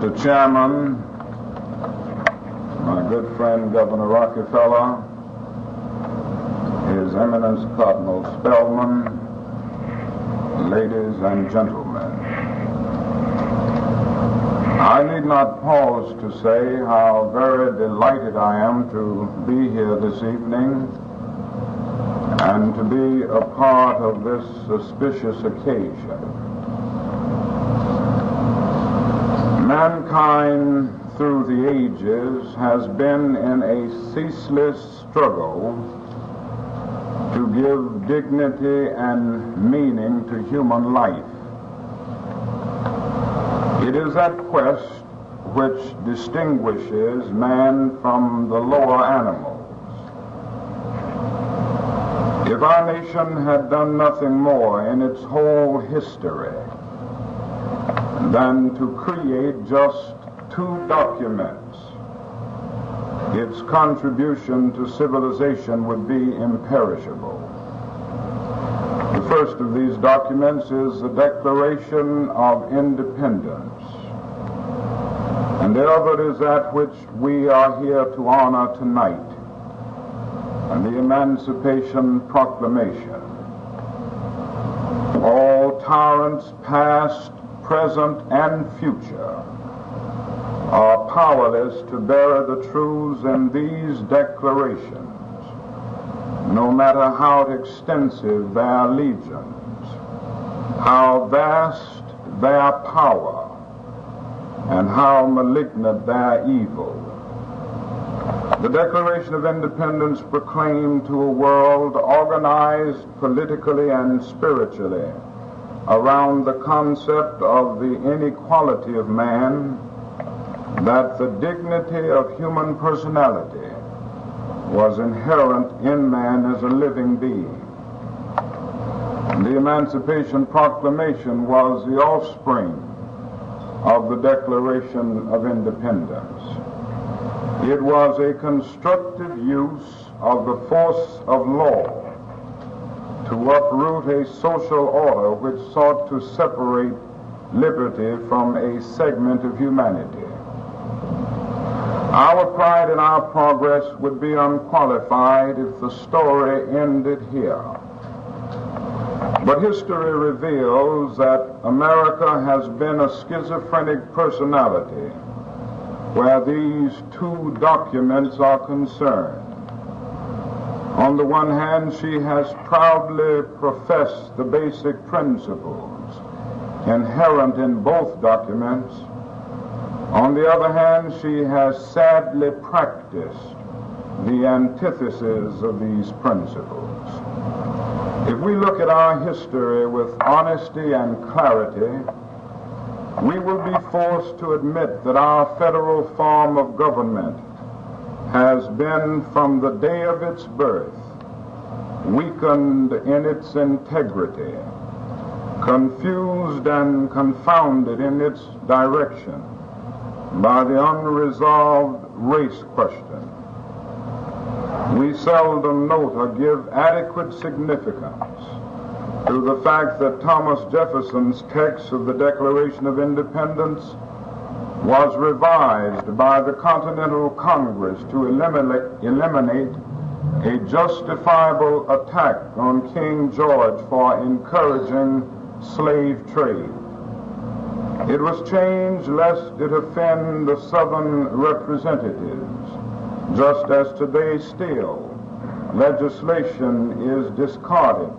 Mr. Chairman, my good friend Governor Rockefeller, His Eminence Cardinal Spellman, ladies and gentlemen, I need not pause to say how very delighted I am to be here this evening and to be a part of this auspicious occasion. Mankind through the ages has been in a ceaseless struggle to give dignity and meaning to human life. It is that quest which distinguishes man from the lower animals. If our nation had done nothing more in its whole history than to create just two documents, its contribution to civilization would be imperishable. The first of these documents is the Declaration of Independence, and the other is that which we are here to honor tonight, and the Emancipation Proclamation. All tyrants, past, present, and future, are powerless to bear the truths in these declarations, no matter how extensive their legions, how vast their power, and how malignant their evil. The Declaration of Independence proclaimed to a world organized politically and spiritually around the concept of the inequality of man, that the dignity of human personality was inherent in man as a living being. The Emancipation Proclamation was the offspring of the Declaration of Independence. It was a constructive use of the force of law to uproot a social order which sought to separate liberty from a segment of humanity. Our pride in our progress would be unqualified if the story ended here. But history reveals that America has been a schizophrenic personality where these two documents are concerned. On the one hand, she has proudly professed the basic principles inherent in both documents. On the other hand, she has sadly practiced the antithesis of these principles. If we look at our history with honesty and clarity, we will be forced to admit that our federal form of government has been, from the day of its birth, weakened in its integrity, confused and confounded in its direction by the unresolved race question. We seldom note or give adequate significance to the fact that Thomas Jefferson's text of the Declaration of Independence was revised by the Continental Congress to eliminate a justifiable attack on King George for encouraging slave trade. It was changed lest it offend the Southern representatives, just as today still legislation is discarded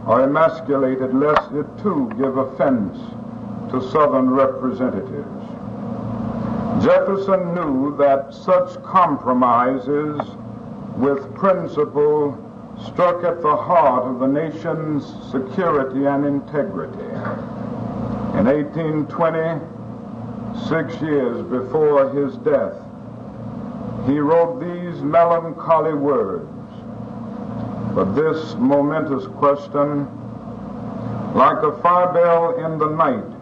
or emasculated lest it too give offense to Southern representatives. Jefferson knew that such compromises with principle struck at the heart of the nation's security and integrity. In 1820, 6 years before his death, he wrote these melancholy words: "But this momentous question, like a fire bell in the night,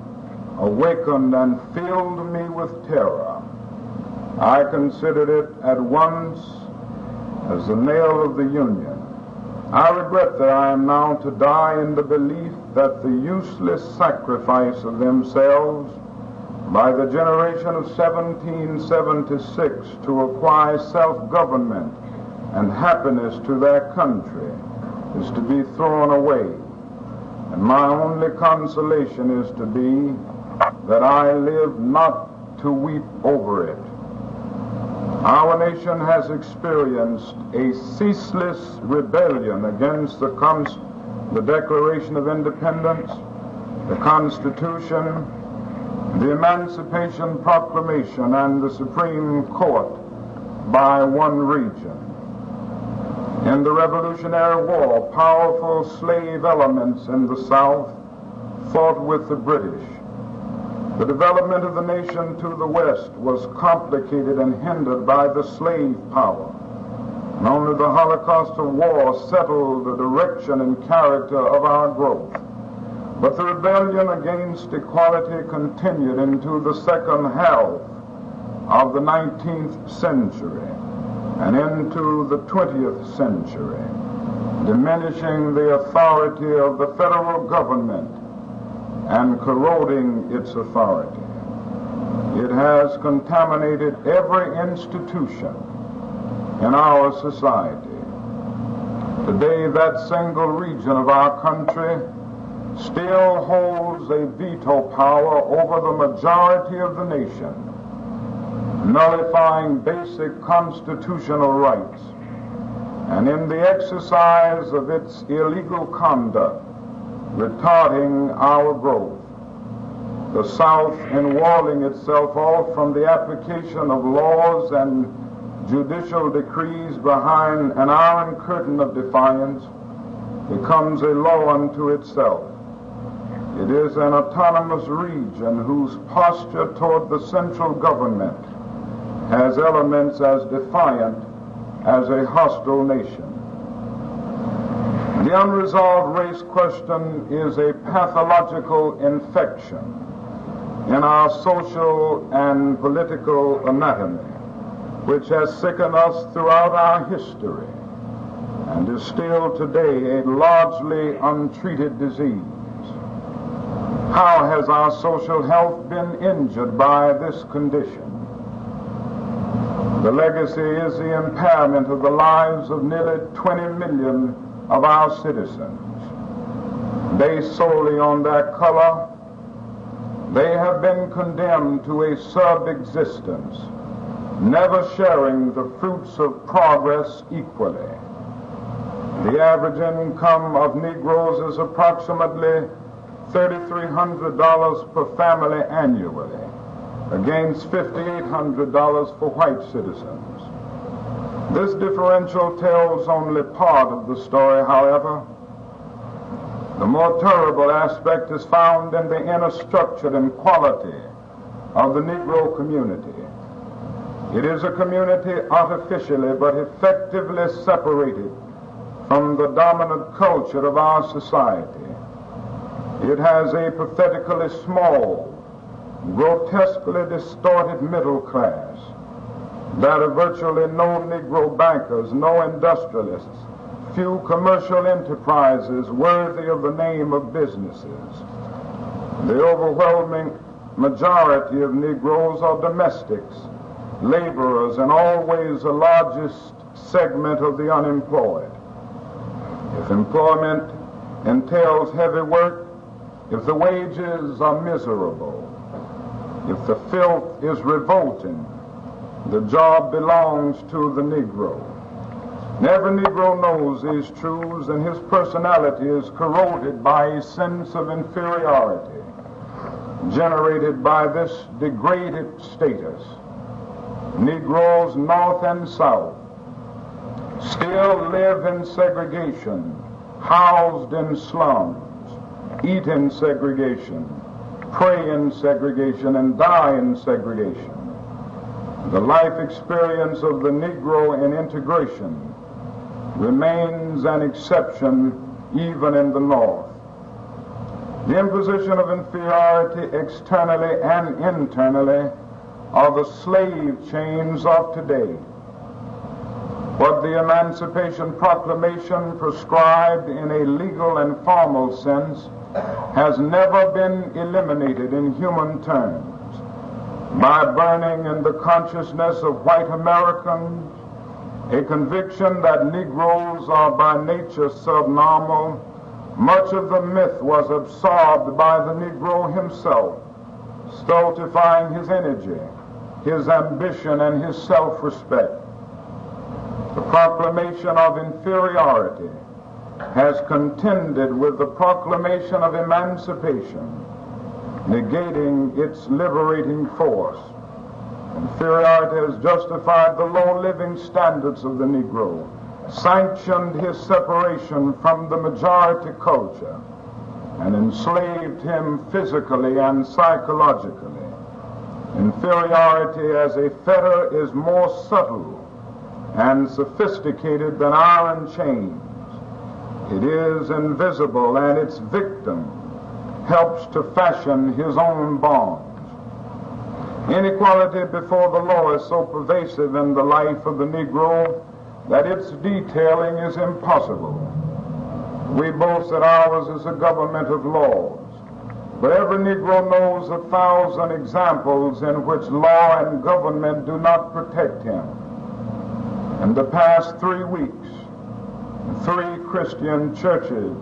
awakened and filled me with terror. I considered it at once as the nail of the Union. I regret that I am now to die in the belief that the useless sacrifice of themselves by the generation of 1776 to acquire self-government and happiness to their country is to be thrown away. And my only consolation is to be that I live not to weep over it. Our nation has experienced a ceaseless rebellion against the Declaration of Independence, the Constitution, the Emancipation Proclamation, and the Supreme Court by one region. In the Revolutionary War, powerful slave elements in the South fought with the British. The development of the nation to the West was complicated and hindered by the slave power. And only the Holocaust of war settled the direction and character of our growth. But the rebellion against equality continued into the second half of the 19th century and into the 20th century, diminishing the authority of the federal government and corroding its authority. It has contaminated every institution in our society. Today, that single region of our country still holds a veto power over the majority of the nation, nullifying basic constitutional rights, and in the exercise of its illegal conduct, retarding our growth. The South, in walling itself off from the application of laws and judicial decrees behind an iron curtain of defiance, becomes a law unto itself. It is an autonomous region whose posture toward the central government has elements as defiant as a hostile nation. The unresolved race question is a pathological infection in our social and political anatomy, which has sickened us throughout our history and is still today a largely untreated disease. How has our social health been injured by this condition? The legacy is the impairment of the lives of nearly 20 million of our citizens. Based solely on their color, they have been condemned to a sub-existence, never sharing the fruits of progress equally. The average income of Negroes is approximately $3,300 per family annually, against $5,800 for white citizens. This differential tells only part of the story, however. The more terrible aspect is found in the inner structure and quality of the Negro community. It is a community artificially but effectively separated from the dominant culture of our society. It has a pathetically small, grotesquely distorted middle class, that of virtually no Negro bankers, no industrialists, few commercial enterprises worthy of the name of businesses. The overwhelming majority of Negroes are domestics, laborers, and always the largest segment of the unemployed. If employment entails heavy work, if the wages are miserable, if the filth is revolting, the job belongs to the Negro. And every Negro knows these truths, and his personality is corroded by a sense of inferiority generated by this degraded status. Negroes, North and South, still live in segregation, housed in slums, eat in segregation, pray in segregation, and die in segregation. The life experience of the Negro in integration remains an exception even in the North. The imposition of inferiority externally and internally are the slave chains of today. What the Emancipation Proclamation prescribed in a legal and formal sense has never been eliminated in human terms. by burning in the consciousness of white Americans a conviction that Negroes are by nature subnormal, much of the myth was absorbed by the Negro himself, stultifying his energy, his ambition, and his self-respect. The proclamation of inferiority has contended with the proclamation of emancipation, negating its liberating force. Inferiority has justified the low living standards of the Negro, sanctioned his separation from the majority culture, and enslaved him physically and psychologically. Inferiority as a fetter is more subtle and sophisticated than iron chains. It is invisible, and its victim helps to fashion his own bonds. Inequality before the law is so pervasive in the life of the Negro that its detailing is impossible. We boast that ours is a government of laws, but every Negro knows 1,000 examples in which law and government do not protect him. In the past 3 weeks, 3 Christian churches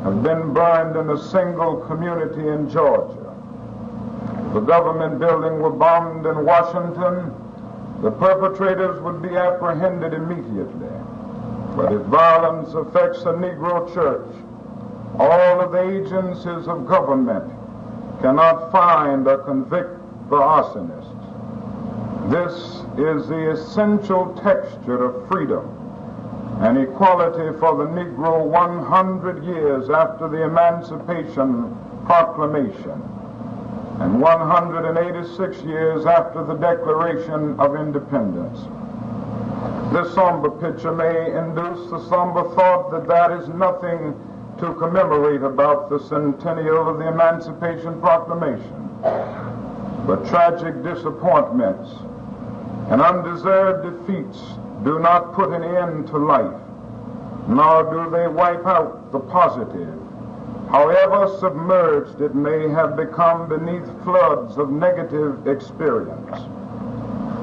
have been burned in a single community in Georgia. If the government building were bombed in Washington, the perpetrators would be apprehended immediately. But if violence affects a Negro church, all of the agencies of government cannot find or convict the arsonists. This is the essential texture of freedom and equality for the Negro 100 years after the Emancipation Proclamation and 186 years after the Declaration of Independence. This somber picture may induce the somber thought that there is nothing to commemorate about the centennial of the Emancipation Proclamation, but tragic disappointments and undeserved defeats do not put an end to life, nor do they wipe out the positive, however submerged it may have become beneath floods of negative experience.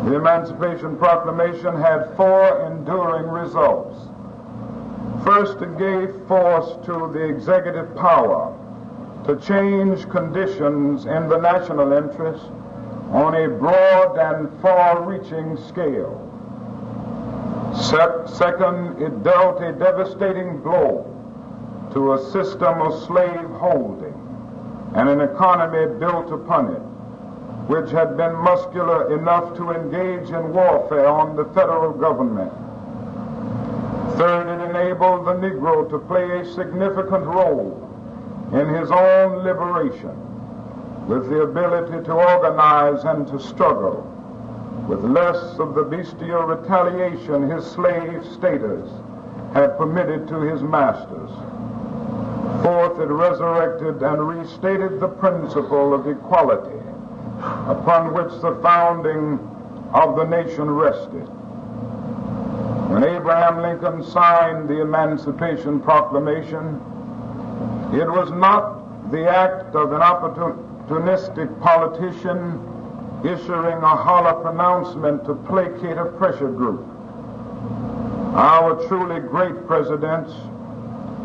The Emancipation Proclamation had 4 enduring results. First, it gave force to the executive power to change conditions in the national interest on a broad and far-reaching scale. Second, it dealt a devastating blow to a system of slave holding and an economy built upon it, which had been muscular enough to engage in warfare on the federal government. Third, it enabled the Negro to play a significant role in his own liberation, with the ability to organize and to struggle, with less of the bestial retaliation his slave status had permitted to his masters. Fourth, it resurrected and restated the principle of equality upon which the founding of the nation rested. When Abraham Lincoln signed the Emancipation Proclamation, it was not the act of an opportunistic politician issuing a hollow pronouncement to placate a pressure group. Our truly great presidents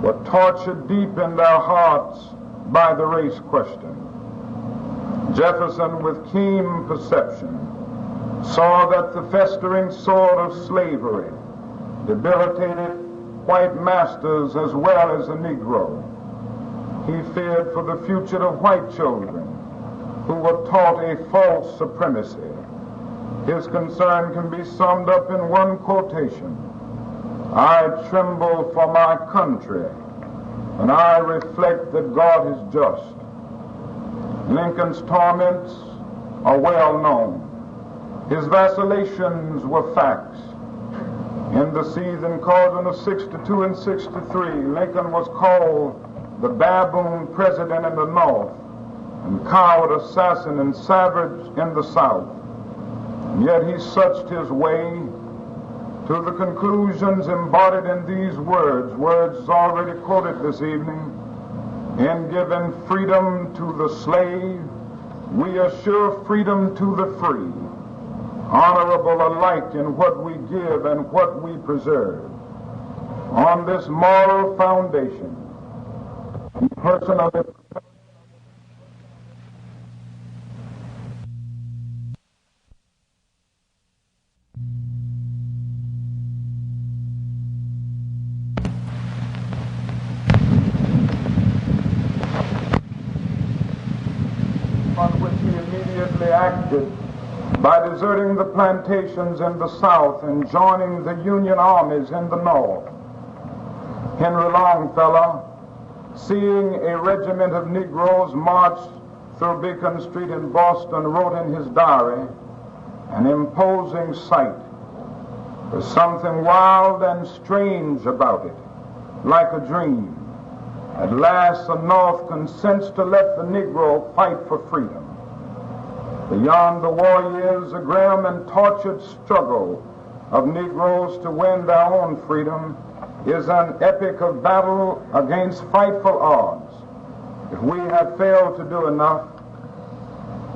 were tortured deep in their hearts by the race question. Jefferson, with keen perception, saw that the festering sword of slavery debilitated white masters as well as the Negro. He feared for the future of white children who were taught a false supremacy. His concern can be summed up in one quotation: "I tremble for my country, and I reflect that God is just." Lincoln's torments are well known. His vacillations were facts. In the seething cauldron of 62 and 63, Lincoln was called the baboon president in the North and coward, assassin, and savage in the South. And yet he searched his way to the conclusions embodied in these words already quoted this evening: "In giving freedom to the slave, We assure freedom to the free, honorable alike in what we give and what we preserve. On this moral foundation, the person of the on which he immediately acted by deserting the plantations in the South and joining the Union armies in the North. Henry Longfellow, seeing a regiment of Negroes march through Beacon Street in Boston, wrote in his diary, "An imposing sight. There's something wild and strange about it, like a dream. At last the North consents to let the Negro fight for freedom. Beyond the war years, the grim and tortured struggle of Negroes to win their own freedom is an epic of battle against frightful odds. If we have failed to do enough,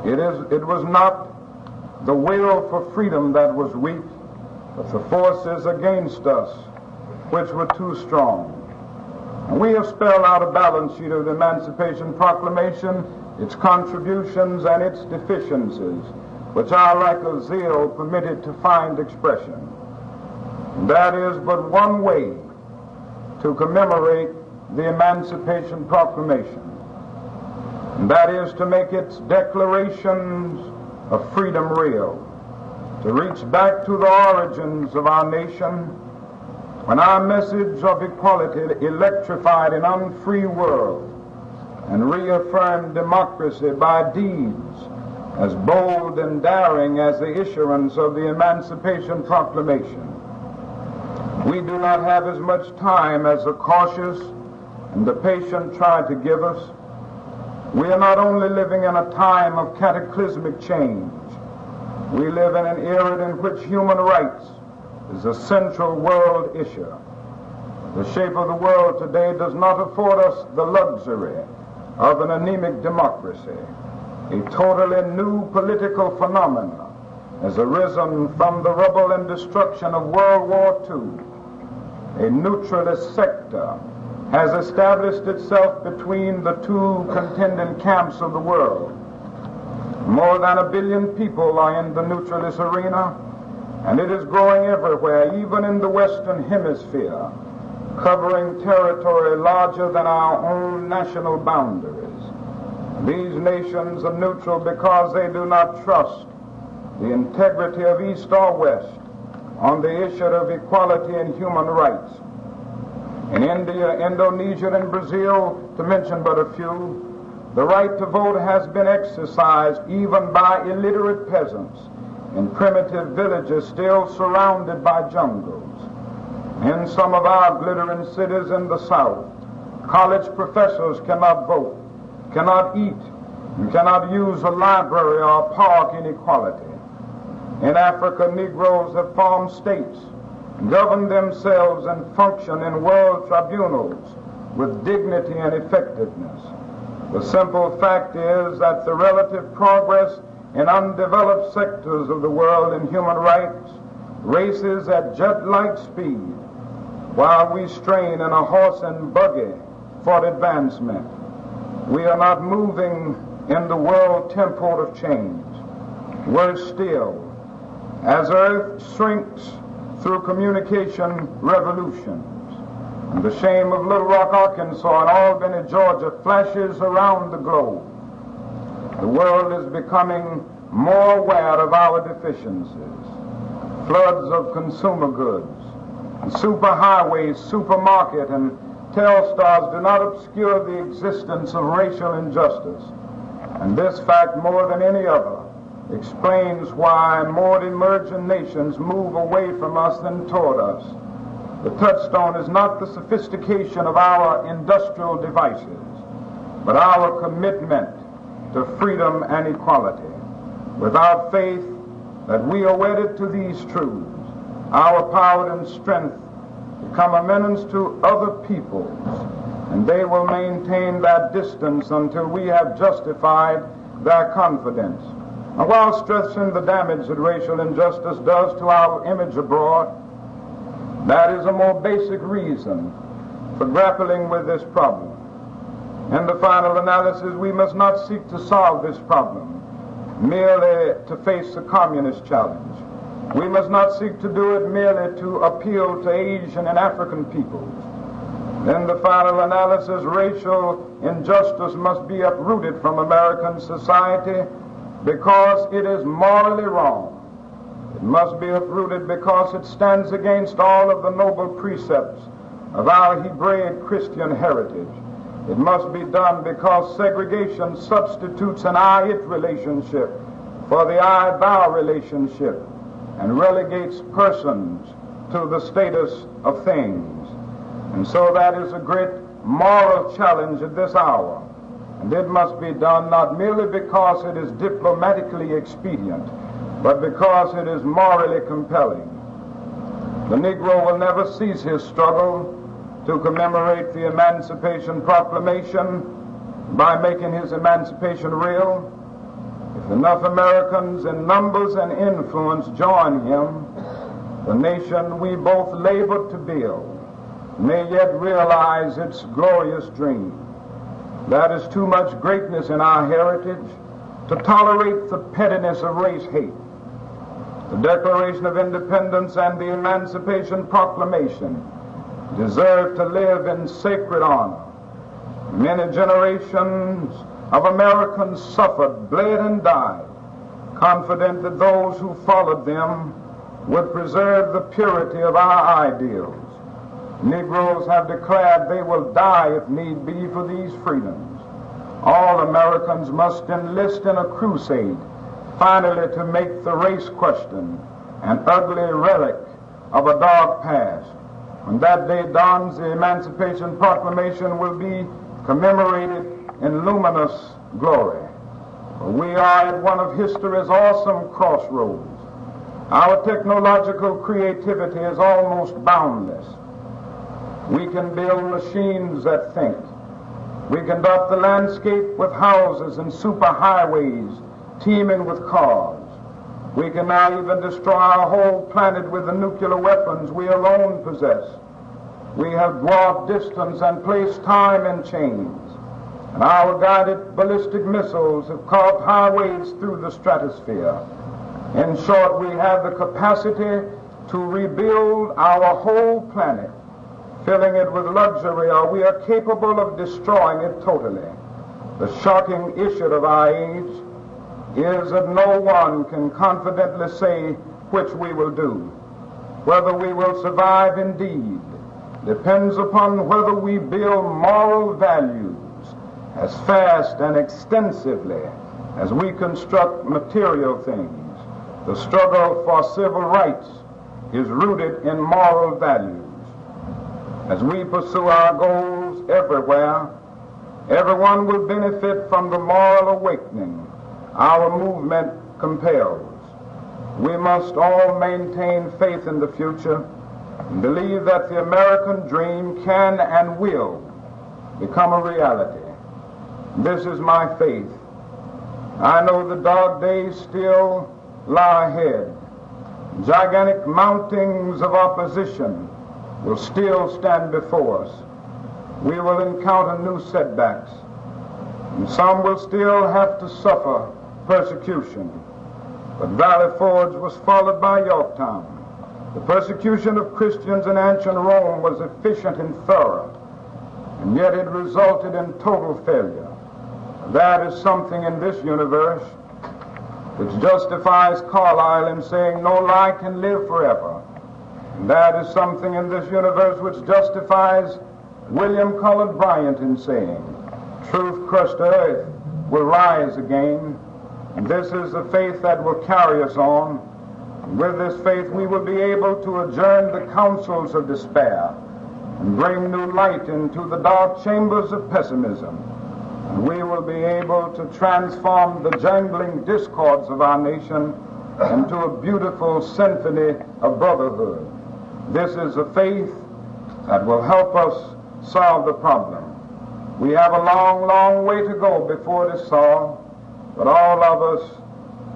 it was not the will for freedom that was weak, but the forces against us which were too strong." And we have spelled out a balance sheet of the Emancipation Proclamation, its contributions and its deficiencies, which are like a zeal permitted to find expression. And that is but one way to commemorate the Emancipation Proclamation, and that is to make its declarations of freedom real, to reach back to the origins of our nation, when our message of equality electrified an unfree world and reaffirmed democracy by deeds as bold and daring as the issuance of the Emancipation Proclamation. We do not have as much time as the cautious and the patient try to give us. We are not only living in a time of cataclysmic change. We live in an era in which human rights is a central world issue. The shape of the world today does not afford us the luxury of an anemic democracy. A totally new political phenomenon has arisen from the rubble and destruction of World War II. A neutralist sector has established itself between the two contending camps of the world. More than 1 billion people are in the neutralist arena, and it is growing everywhere, even in the Western Hemisphere, covering territory larger than our own national boundaries. These nations are neutral because they do not trust the integrity of East or West on the issue of equality and human rights. In India, Indonesia, and Brazil, to mention but a few, the right to vote has been exercised even by illiterate peasants in primitive villages still surrounded by jungles. In some of our glittering cities in the South, college professors cannot vote, cannot eat, and cannot use a library or a park in equality. In Africa, Negroes have formed states, govern themselves, and function in world tribunals with dignity and effectiveness. The simple fact is that the relative progress in undeveloped sectors of the world in human rights races at jet-like speed, while we strain in a horse and buggy for advancement. We are not moving in the world tempo of change. Worse still, as Earth shrinks through communication revolutions, and the shame of Little Rock, Arkansas, and Albany, Georgia flashes around the globe, the world is becoming more aware of our deficiencies. Floods of consumer goods, superhighways, supermarket, and Telstars do not obscure the existence of racial injustice, and this fact, more than any other, explains why more emerging nations move away from us than toward us. The touchstone is not the sophistication of our industrial devices, but our commitment to freedom and equality. Without faith that we are wedded to these truths, our power and strength become a menace to other peoples, and they will maintain that distance until we have justified their confidence. And while stressing the damage that racial injustice does to our image abroad, that is a more basic reason for grappling with this problem. In the final analysis, we must not seek to solve this problem merely to face the communist challenge. We must not seek to do it merely to appeal to Asian and African peoples. In the final analysis, racial injustice must be uprooted from American society because it is morally wrong. It must be uprooted because it stands against all of the noble precepts of our Hebraic Christian heritage. It must be done because segregation substitutes an I-it relationship for the I-thou relationship and relegates persons to the status of things. And so that is a great moral challenge at this hour. And it must be done not merely because it is diplomatically expedient, but because it is morally compelling. The Negro will never cease his struggle to commemorate the Emancipation Proclamation by making his emancipation real. If enough Americans in numbers and influence join him, the nation we both labored to build may yet realize its glorious dream. That is too much greatness in our heritage to tolerate the pettiness of race hate. The Declaration of Independence and the Emancipation Proclamation deserve to live in sacred honor. Many generations of Americans suffered, bled, and died, confident that those who followed them would preserve the purity of our ideals. Negroes have declared they will die if need be for these freedoms. All Americans must enlist in a crusade, finally to make the race question an ugly relic of a dark past. When that day dawns, the Emancipation Proclamation will be commemorated in luminous glory. We are at one of history's awesome crossroads. Our technological creativity is almost boundless. We can build machines that think. We can dot the landscape with houses and superhighways teeming with cars. We can now even destroy our whole planet with the nuclear weapons we alone possess. We have dwarfed distance and placed time in chains. And our guided ballistic missiles have carved highways through the stratosphere. In short, we have the capacity to rebuild our whole planet, filling it with luxury, or we are capable of destroying it totally. The shocking issue of our age is that no one can confidently say which we will do. Whether we will survive indeed depends upon whether we build moral values as fast and extensively as we construct material things. The struggle for civil rights is rooted in moral values. As we pursue our goals everywhere, everyone will benefit from the moral awakening our movement compels. We must all maintain faith in the future and believe that the American dream can and will become a reality. This is my faith. I know the dark days still lie ahead. Gigantic mountings of opposition will still stand before us. We will encounter new setbacks, and some will still have to suffer persecution. But Valley Forge was followed by Yorktown. The persecution of Christians in ancient Rome was efficient and thorough, and yet it resulted in total failure. That is something in this universe which justifies Carlyle in saying no lie can live forever. And that is something in this universe which justifies William Cullen Bryant in saying, truth crushed to earth will rise again. And this is the faith that will carry us on. And with this faith we will be able to adjourn the councils of despair and bring new light into the dark chambers of pessimism. And we will be able to transform the jangling discords of our nation into a beautiful symphony of brotherhood. This is a faith that will help us solve the problem. We have a long, long way to go before it is solved, but all of us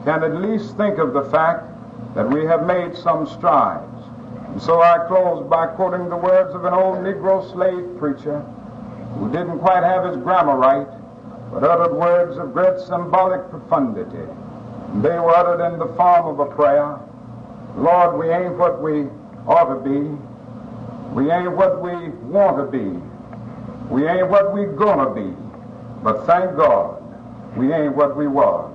can at least think of the fact that we have made some strides. And so I close by quoting the words of an old Negro slave preacher who didn't quite have his grammar right, but uttered words of great symbolic profundity. And they were uttered in the form of a prayer. Lord, we ain't what we ought to be. We ain't what we want to be. We ain't what we gonna be. But thank God, we ain't what we was.